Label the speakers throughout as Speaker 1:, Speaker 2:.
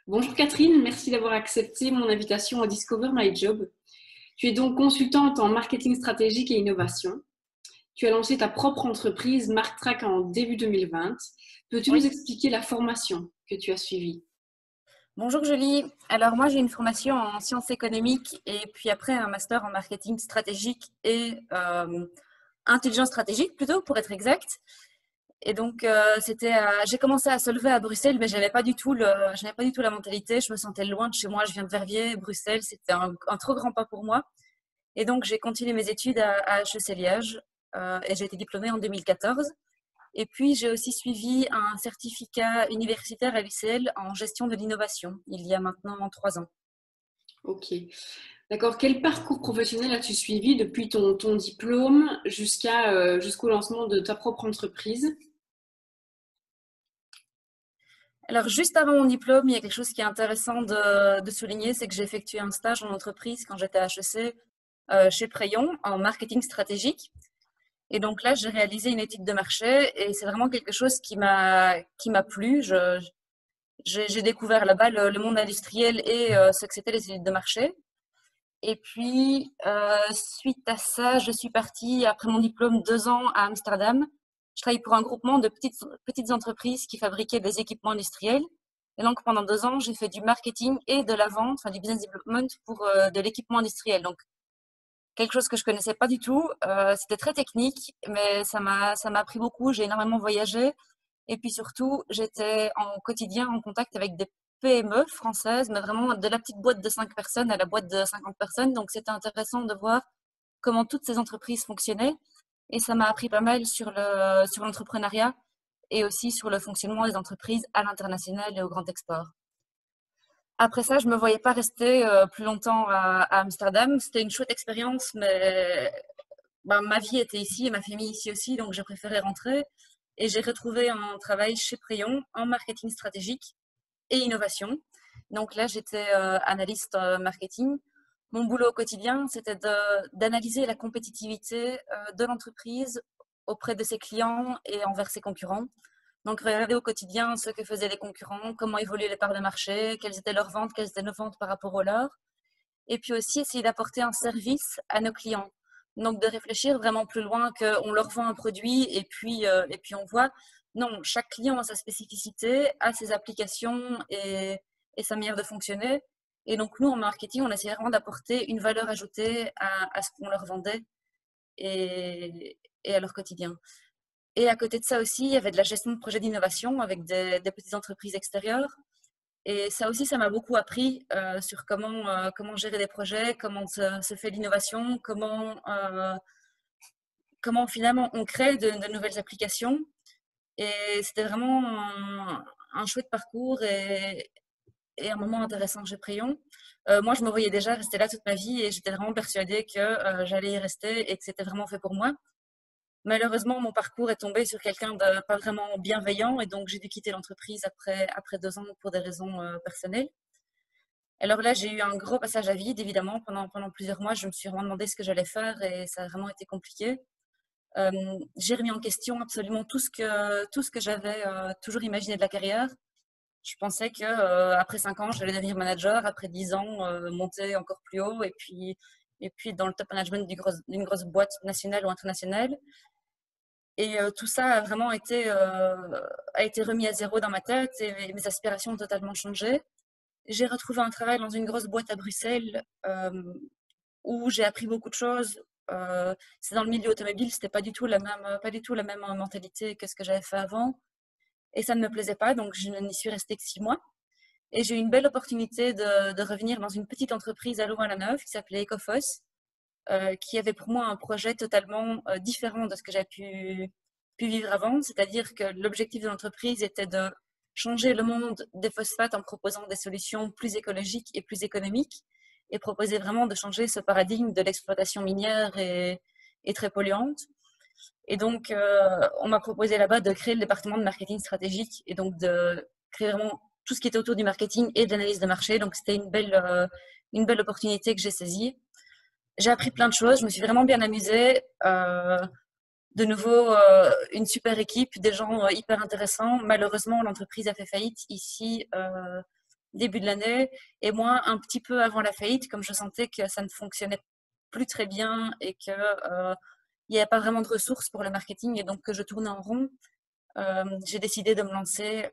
Speaker 1: Bonjour Catherine, merci d'avoir accepté mon invitation à Discover My Job. Tu es donc consultante en marketing stratégique et innovation. Tu as lancé ta propre entreprise MarkTrack en début 2020. Peux-tu nous
Speaker 2: Oui.
Speaker 1: expliquer la formation que tu as suivie?
Speaker 2: Bonjour Julie. Alors moi j'ai une formation en sciences économiques et puis après un master en marketing stratégique et intelligence stratégique plutôt pour être exact. Et donc j'ai commencé à Solvay à Bruxelles, mais je n'avais pas du tout la mentalité. Je me sentais loin de chez moi. Je viens de Verviers, Bruxelles, c'était un trop grand pas pour moi. Et donc j'ai continué mes études à HEC Liège et j'ai été diplômée en 2014. Et puis, j'ai aussi suivi un certificat universitaire à l'UCL en gestion de l'innovation, il y a maintenant 3 ans.
Speaker 1: Ok. D'accord. Quel parcours professionnel as-tu suivi depuis ton diplôme jusqu'au lancement de ta propre entreprise?
Speaker 2: Alors, juste avant mon diplôme, il y a quelque chose qui est intéressant de souligner, c'est que j'ai effectué un stage en entreprise quand j'étais à HEC chez Preyon en marketing stratégique. Et donc là, j'ai réalisé une étude de marché et c'est vraiment quelque chose qui m'a plu. J'ai découvert là-bas le monde industriel et ce que c'était les études de marché. Et puis, suite à ça, je suis partie, après mon diplôme, 2 ans à Amsterdam. Je travaillais pour un groupement de petites entreprises qui fabriquaient des équipements industriels. Et donc, pendant 2 ans, j'ai fait du marketing et de la vente, enfin du business development pour de l'équipement industriel. Donc, quelque chose que je connaissais pas du tout. C'était très technique, mais ça m'a appris beaucoup. J'ai énormément voyagé. Et puis surtout, j'étais en quotidien en contact avec des PME françaises, mais vraiment de la petite boîte de 5 personnes à la boîte de 50 personnes. Donc, c'était intéressant de voir comment toutes ces entreprises fonctionnaient. Et ça m'a appris pas mal sur l'entrepreneuriat et aussi sur le fonctionnement des entreprises à l'international et au grand export. Après ça, je me voyais pas rester plus longtemps à Amsterdam. C'était une chouette expérience, mais ben, ma vie était ici et ma famille ici aussi, donc j'ai préféré rentrer. Et j'ai retrouvé un travail chez Preyon en marketing stratégique et innovation. Donc là, j'étais analyste marketing. Mon boulot au quotidien, c'était d'analyser la compétitivité de l'entreprise auprès de ses clients et envers ses concurrents. Donc, regarder au quotidien ce que faisaient les concurrents, comment évoluaient les parts de marché, quelles étaient leurs ventes, quelles étaient nos ventes par rapport aux leurs. Et puis aussi essayer d'apporter un service à nos clients. Donc, de réfléchir vraiment plus loin qu'on leur vend un produit et puis on voit, non, chaque client a sa spécificité, a ses applications et sa manière de fonctionner. Et donc, nous, en marketing, on essayait vraiment d'apporter une valeur ajoutée à ce qu'on leur vendait et à leur quotidien. Et à côté de ça aussi, il y avait de la gestion de projets d'innovation avec des petites entreprises extérieures. Et ça aussi, ça m'a beaucoup appris sur comment gérer des projets, comment se fait l'innovation, comment finalement on crée de nouvelles applications. Et c'était vraiment un chouette parcours et un moment intéressant chez Préon. Moi, je me voyais déjà rester là toute ma vie et j'étais vraiment persuadée que j'allais y rester et que c'était vraiment fait pour moi. Malheureusement, mon parcours est tombé sur quelqu'un de pas vraiment bienveillant et donc j'ai dû quitter l'entreprise après 2 ans pour des raisons personnelles. Alors là, j'ai eu un gros passage à vide, évidemment. Pendant plusieurs mois, je me suis vraiment demandé ce que j'allais faire et ça a vraiment été compliqué. Euh, j'ai remis en question absolument tout ce que j'avais toujours imaginé de la carrière. Je pensais que après 5 ans, j'allais devenir manager, après 10 ans, monter encore plus haut et puis dans le top management d'une grosse boîte nationale ou internationale. Et tout ça a vraiment été remis à zéro dans ma tête et mes aspirations ont totalement changé. J'ai retrouvé un travail dans une grosse boîte à Bruxelles où j'ai appris beaucoup de choses. C'est dans le milieu automobile, c'était pas du tout la même mentalité que ce que j'avais fait avant. Et ça ne me plaisait pas, donc je n'y suis restée que 6 mois. Et j'ai eu une belle opportunité de revenir dans une petite entreprise à Louvain-la-Neuve qui s'appelait Ecofos, qui avait pour moi un projet totalement différent de ce que j'avais pu vivre avant. C'est-à-dire que l'objectif de l'entreprise était de changer le monde des phosphates en proposant des solutions plus écologiques et plus économiques et proposer vraiment de changer ce paradigme de l'exploitation minière et très polluante. Et donc, on m'a proposé là-bas de créer le département de marketing stratégique et donc de créer vraiment tout ce qui était autour du marketing et de l'analyse de marché. Donc, c'était une belle opportunité que j'ai saisie. J'ai appris plein de choses, je me suis vraiment bien amusée. De nouveau, une super équipe, des gens hyper intéressants. Malheureusement, l'entreprise a fait faillite ici début de l'année, et moi un petit peu avant la faillite, comme je sentais que ça ne fonctionnait plus très bien et que il n'y avait pas vraiment de ressources pour le marketing et donc que je tournais en rond. J'ai décidé de me lancer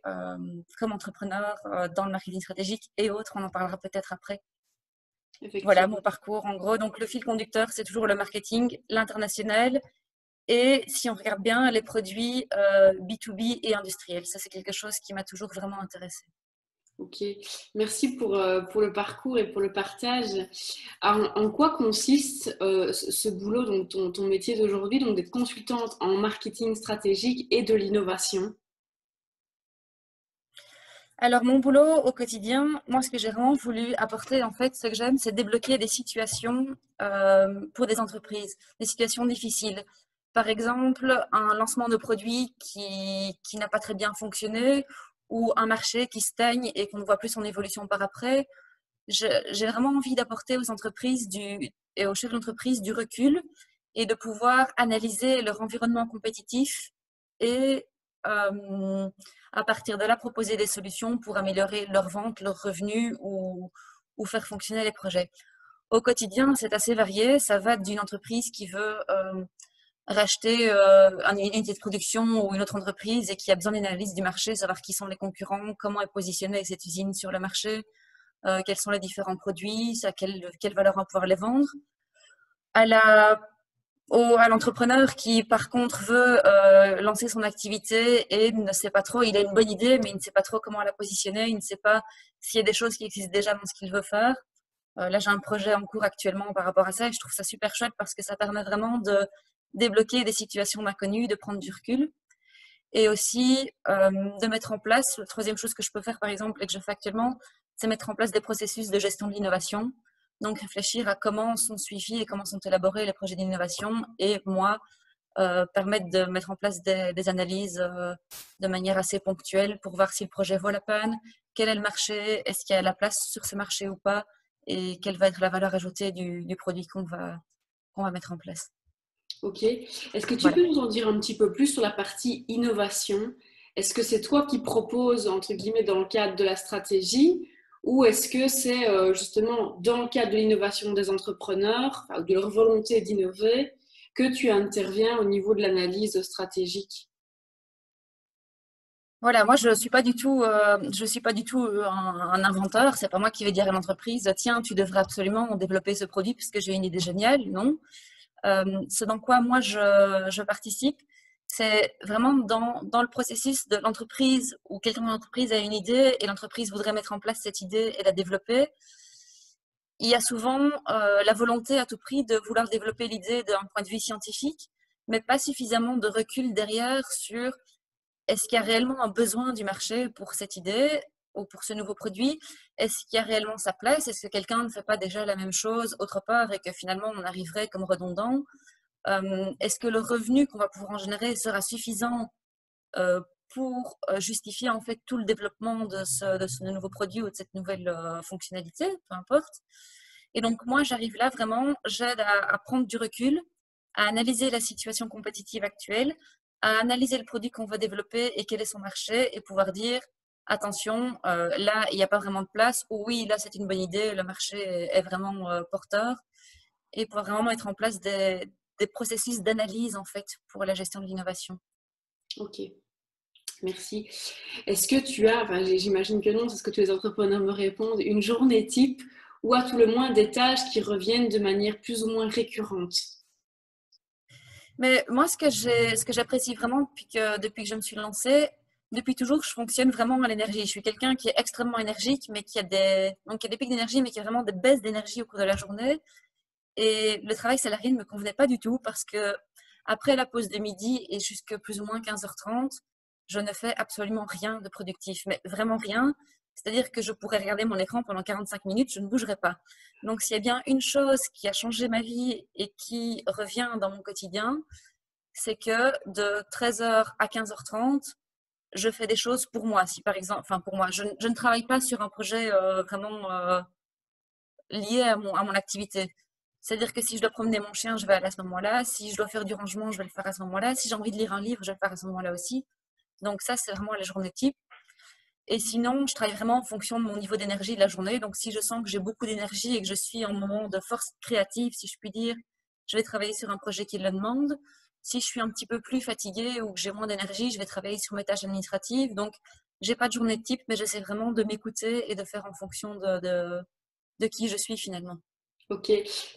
Speaker 2: comme entrepreneur dans le marketing stratégique et autres, on en parlera peut-être après. Voilà
Speaker 1: Effectivement.
Speaker 2: mon parcours en gros. Donc le fil conducteur, c'est toujours le marketing, l'international et si on regarde bien, les produits B2B et industriels. Ça, c'est quelque chose qui m'a toujours vraiment intéressée.
Speaker 1: Ok, merci pour le parcours et pour le partage. En quoi consiste ce boulot, donc ton métier d'aujourd'hui, donc d'être consultante en marketing stratégique et de l'innovation?
Speaker 2: Alors, mon boulot au quotidien, moi, ce que j'ai vraiment voulu apporter, en fait, ce que j'aime, c'est débloquer des situations pour des entreprises, des situations difficiles. Par exemple, un lancement de produit qui n'a pas très bien fonctionné ou un marché qui stagne et qu'on ne voit plus son évolution par après. J'ai vraiment envie d'apporter aux entreprises et aux chefs d'entreprise du recul et de pouvoir analyser leur environnement compétitif et à partir de là proposer des solutions pour améliorer leurs ventes, leurs revenus ou faire fonctionner les projets. Au quotidien, c'est assez varié. Ça va d'une entreprise qui veut racheter une unité de production ou une autre entreprise et qui a besoin d'une analyse du marché, savoir qui sont les concurrents, comment est positionnée cette usine sur le marché, quels sont les différents produits, à quelle valeur on va pouvoir les vendre. À à l'entrepreneur qui, par contre, veut lancer son activité et ne sait pas trop, il a une bonne idée, mais il ne sait pas trop comment la positionner, il ne sait pas s'il y a des choses qui existent déjà dans ce qu'il veut faire. Là, j'ai un projet en cours actuellement par rapport à ça et je trouve ça super chouette parce que ça permet vraiment de débloquer des situations d'inconnu, de prendre du recul et aussi de mettre en place, la troisième chose que je peux faire par exemple et que je fais actuellement, c'est mettre en place des processus de gestion de l'innovation. Donc réfléchir à comment sont suivis et comment sont élaborés les projets d'innovation et moi, permettre de mettre en place des analyses de manière assez ponctuelle pour voir si le projet vaut la peine, quel est le marché, est-ce qu'il y a la place sur ce marché ou pas et quelle va être la valeur ajoutée du produit qu'on va mettre en place.
Speaker 1: Ok. Est-ce que tu
Speaker 2: Voilà.
Speaker 1: peux nous en dire un petit peu plus sur la partie innovation? Est-ce que c'est toi qui proposes, entre guillemets, dans le cadre de la stratégie, ou est-ce que c'est justement dans le cadre de l'innovation des entrepreneurs, enfin, de leur volonté d'innover, que tu interviens au niveau de l'analyse stratégique?
Speaker 2: Voilà, moi je suis pas du tout un inventeur. C'est pas moi qui vais dire à l'entreprise, tiens, tu devrais absolument développer ce produit puisque j'ai une idée géniale. Non. Ce dans quoi moi je participe, c'est vraiment dans le processus de l'entreprise où quelqu'un de l'entreprise a une idée et l'entreprise voudrait mettre en place cette idée et la développer. Il y a souvent la volonté à tout prix de vouloir développer l'idée d'un point de vue scientifique, mais pas suffisamment de recul derrière sur est-ce qu'il y a réellement un besoin du marché pour cette idée ou pour ce nouveau produit? Est-ce qu'il y a réellement sa place? Est-ce que quelqu'un ne fait pas déjà la même chose autre part et que finalement on arriverait comme redondant? Est-ce que le revenu qu'on va pouvoir en générer sera suffisant euh, pour justifier en fait tout le développement de ce nouveau produit ou de cette nouvelle fonctionnalité, peu importe. Et donc moi j'arrive là vraiment, j'aide à prendre du recul, à analyser la situation compétitive actuelle, à analyser le produit qu'on va développer et quel est son marché et pouvoir dire attention, là il n'y a pas vraiment de place ou oui là c'est une bonne idée, le marché est vraiment porteur et pouvoir vraiment mettre en place des processus d'analyse en fait pour la gestion de l'innovation.
Speaker 1: Ok, merci. Est-ce que tu as, enfin, j'imagine que non, c'est ce que tous les entrepreneurs me répondent, une journée type ou à tout le moins des tâches qui reviennent de manière plus ou moins récurrente?
Speaker 2: Mais moi, ce que j'apprécie vraiment depuis que je me suis lancée, depuis toujours, je fonctionne vraiment à l'énergie. Je suis quelqu'un qui est extrêmement énergique, mais qui a des pics d'énergie, mais qui a vraiment des baisses d'énergie au cours de la journée. Et le travail salarié ne me convenait pas du tout parce que après la pause de midi et jusque plus ou moins 15h30, je ne fais absolument rien de productif, mais vraiment rien. C'est-à-dire que je pourrais regarder mon écran pendant 45 minutes, je ne bougerai pas. Donc s'il y a bien une chose qui a changé ma vie et qui revient dans mon quotidien, c'est que de 13h à 15h30, je fais des choses pour moi. Si par exemple, enfin pour moi, je ne travaille pas sur un projet vraiment lié à mon activité. C'est-à-dire que si je dois promener mon chien, je vais aller à ce moment-là. Si je dois faire du rangement, je vais le faire à ce moment-là. Si j'ai envie de lire un livre, je vais le faire à ce moment-là aussi. Donc ça, c'est vraiment les journées type. Et sinon, je travaille vraiment en fonction de mon niveau d'énergie de la journée. Donc, si je sens que j'ai beaucoup d'énergie et que je suis en moment de force créative, si je puis dire, je vais travailler sur un projet qui le demande. Si je suis un petit peu plus fatiguée ou que j'ai moins d'énergie, je vais travailler sur mes tâches administratives. Donc, j'ai pas de journée de type, mais j'essaie vraiment de m'écouter et de faire en fonction de qui je suis finalement.
Speaker 1: Ok,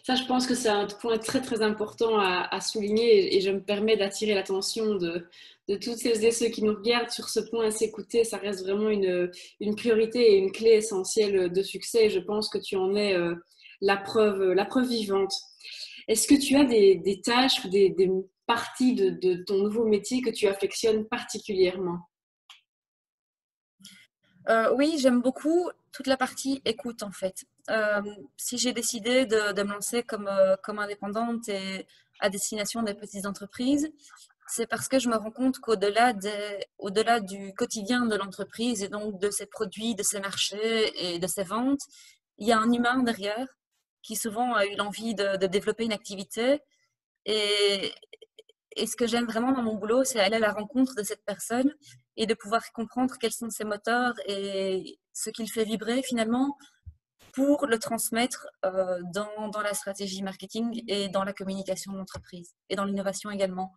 Speaker 1: ça je pense que c'est un point très très important à souligner et je me permets d'attirer l'attention de toutes celles et ceux qui nous regardent sur ce point à s'écouter. Ça reste vraiment une priorité et une clé essentielle de succès et je pense que tu en es la preuve vivante. Est-ce que tu as des tâches ou des parties de ton nouveau métier que tu affectionnes particulièrement?
Speaker 2: Oui, j'aime beaucoup toute la partie écoute en fait. Si j'ai décidé de me lancer comme indépendante et à destination des petites entreprises, c'est parce que je me rends compte au-delà du quotidien de l'entreprise et donc de ses produits, de ses marchés et de ses ventes, il y a un humain derrière qui souvent a eu l'envie de développer une activité. Et, et ce que j'aime vraiment dans mon boulot, c'est aller à la rencontre de cette personne et de pouvoir comprendre quels sont ses moteurs et ce qu'il fait vibrer finalement pour le transmettre dans la stratégie marketing et dans la communication de l'entreprise et dans l'innovation également.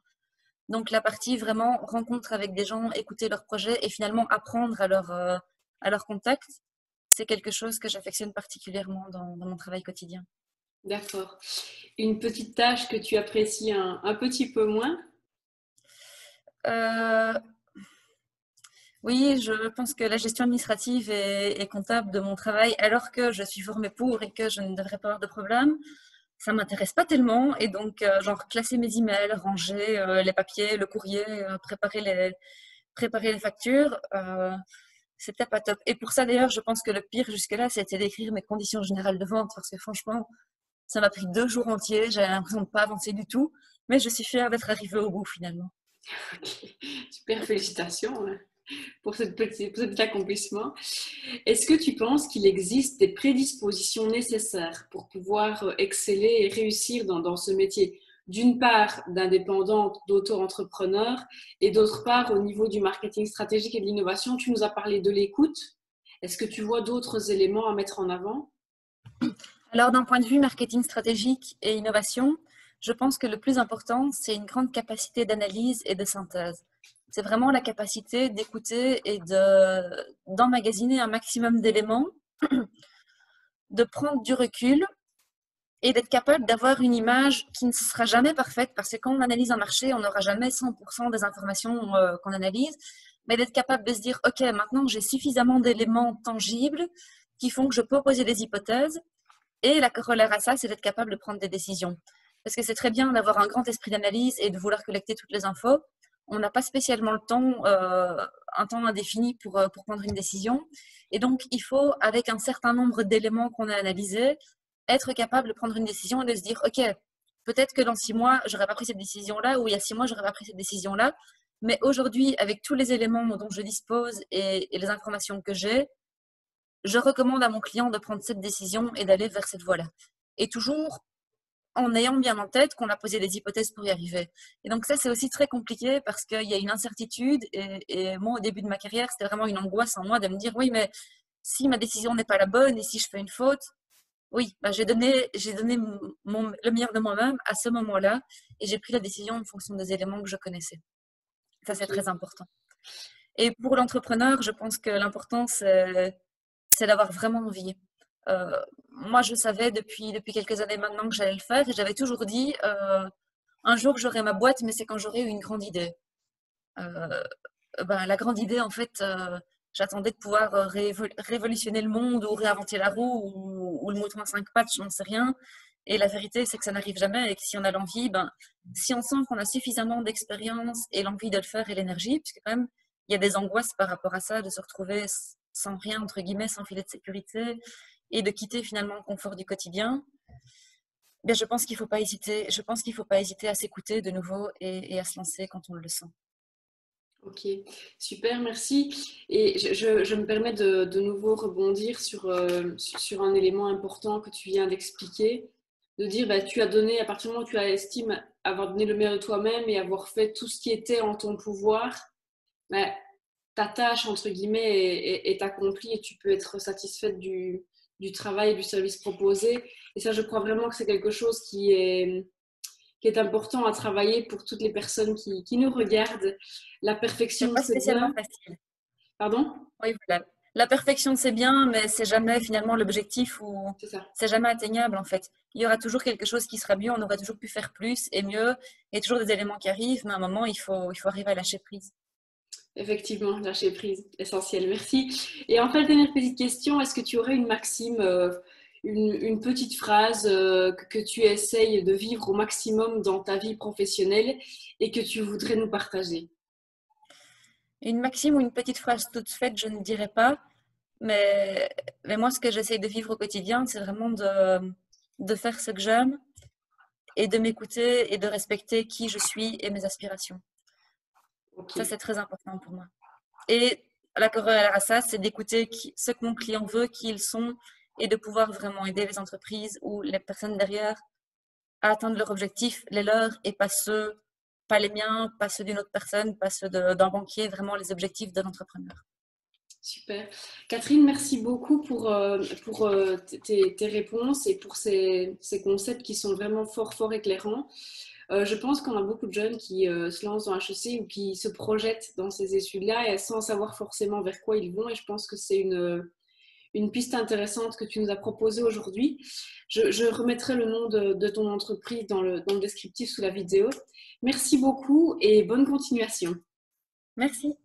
Speaker 2: Donc la partie vraiment rencontre avec des gens, écouter leurs projets et finalement apprendre à leur contact, c'est quelque chose que j'affectionne particulièrement dans mon travail quotidien.
Speaker 1: D'accord. Une petite tâche que tu apprécies un petit peu moins?
Speaker 2: Euh, Oui, je pense que la gestion administrative et comptable de mon travail, alors que je suis formée pour et que je ne devrais pas avoir de problème, ça m'intéresse pas tellement. Et donc, genre, classer mes emails, ranger les papiers, le courrier, préparer les factures, c'était pas top. Et pour ça, d'ailleurs, je pense que le pire jusque-là, c'était d'écrire mes conditions générales de vente, parce que franchement, ça m'a pris 2 jours entiers. J'avais l'impression de pas avancer du tout, mais je suis fière d'être arrivée au bout finalement.
Speaker 1: Ok, super, félicitations pour pour cet accomplissement. Est-ce que tu penses qu'il existe des prédispositions nécessaires pour pouvoir exceller et réussir dans ce métier? D'une part, d'indépendante, d'auto-entrepreneur, et d'autre part, au niveau du marketing stratégique et de l'innovation, tu nous as parlé de l'écoute. Est-ce que tu vois d'autres éléments à mettre en avant?
Speaker 2: Alors, d'un point de vue marketing stratégique et innovation, je pense que le plus important, c'est une grande capacité d'analyse et de synthèse. C'est vraiment la capacité d'écouter et d'emmagasiner un maximum d'éléments, de prendre du recul et d'être capable d'avoir une image qui ne sera jamais parfaite parce que quand on analyse un marché, on n'aura jamais 100% des informations qu'on analyse, mais d'être capable de se dire, OK, maintenant j'ai suffisamment d'éléments tangibles qui font que je peux poser des hypothèses. Et la corollaire à ça, c'est d'être capable de prendre des décisions. Parce que c'est très bien d'avoir un grand esprit d'analyse et de vouloir collecter toutes les infos. On n'a pas spécialement le temps, un temps indéfini pour prendre une décision. Et donc, il faut, avec un certain nombre d'éléments qu'on a analysés, être capable de prendre une décision et de se dire, OK, peut-être que dans 6 mois, j'aurais pas pris cette décision-là, ou il y a 6 mois, j'aurais pas pris cette décision-là. Mais aujourd'hui, avec tous les éléments dont je dispose et les informations que j'ai, je recommande à mon client de prendre cette décision et d'aller vers cette voie-là. Et toujours en ayant bien en tête qu'on a posé des hypothèses pour y arriver. Et donc ça, c'est aussi très compliqué parce qu'il y a une incertitude. Et moi, au début de ma carrière, c'était vraiment une angoisse en moi de me dire, oui, mais si ma décision n'est pas la bonne et si je fais une faute, oui, bah, j'ai donné le meilleur de moi-même à ce moment-là et j'ai pris la décision en fonction des éléments que je connaissais. Ça, c'est
Speaker 1: Ok.
Speaker 2: très important. Et pour l'entrepreneur, je pense que l'important, c'est d'avoir vraiment envie. Moi, je savais depuis quelques années maintenant que j'allais le faire et j'avais toujours dit un jour j'aurai ma boîte, mais c'est quand j'aurai une grande idée. Euh, ben, la grande idée, en fait, j'attendais de pouvoir révolutionner le monde ou réinventer la roue ou le mouton à 5 pattes, je n'en sais rien. Et la vérité, c'est que ça n'arrive jamais et que si on a l'envie, ben, si on sent qu'on a suffisamment d'expérience et l'envie de le faire et l'énergie, puisque quand même, il y a des angoisses par rapport à ça, de se retrouver sans rien, entre guillemets, sans filet de sécurité et de quitter finalement le confort du quotidien, ben, je pense qu'il ne faut pas hésiter. Je pense qu'il faut pas hésiter à s'écouter de nouveau et à se lancer quand on le sent.
Speaker 1: Ok, super, merci. Et je me permets de nouveau rebondir sur un élément important que tu viens d'expliquer, de dire bah, tu as donné, à partir du moment où tu estimes avoir donné le meilleur de toi-même et avoir fait tout ce qui était en ton pouvoir, bah, ta tâche, entre guillemets, est accomplie et tu peux être satisfaite du travail et du service proposé. Et ça, je crois vraiment que c'est quelque chose qui est important à travailler pour toutes les personnes qui nous regardent. La
Speaker 2: C'est
Speaker 1: perfection,
Speaker 2: pas
Speaker 1: c'est
Speaker 2: spécialement
Speaker 1: bien.
Speaker 2: facile.
Speaker 1: Pardon?
Speaker 2: Oui, voilà. La perfection, c'est bien, mais c'est jamais finalement l'objectif ou
Speaker 1: C'est ça.
Speaker 2: c'est jamais atteignable en fait. Il y aura toujours quelque chose qui sera mieux, on aurait toujours pu faire plus et mieux. Il y a toujours des éléments qui arrivent, mais à un moment, il faut arriver à lâcher prise.
Speaker 1: Effectivement, lâcher prise, essentiel. Merci. Et enfin, dernière petite question, est-ce que tu aurais une maxime, une petite phrase que tu essayes de vivre au maximum dans ta vie professionnelle et que tu voudrais nous partager?
Speaker 2: Une maxime ou une petite phrase toute faite, je ne dirais pas, mais moi, ce que j'essaie de vivre au quotidien, c'est vraiment de faire ce que j'aime et de m'écouter et de respecter qui je suis et mes aspirations.
Speaker 1: Ok,
Speaker 2: Ça, c'est très important pour moi. Et la corollaire à ça, c'est d'écouter ce que mon client veut, qui ils sont, et de pouvoir vraiment aider les entreprises ou les personnes derrière à atteindre leurs objectifs, les leurs, et pas les miens, pas ceux d'une autre personne, pas ceux d'un banquier, vraiment les objectifs de l'entrepreneur.
Speaker 1: super. Catherine, merci beaucoup pour tes réponses et pour ces concepts qui sont vraiment fort, fort éclairants. Je pense qu'on a beaucoup de jeunes qui se lancent dans HEC ou qui se projettent dans ces études-là et sans savoir forcément vers quoi ils vont. Et je pense que c'est une piste intéressante que tu nous as proposée aujourd'hui. Je remettrai le nom de ton entreprise dans le descriptif sous la vidéo. Merci beaucoup et bonne continuation.
Speaker 2: Merci.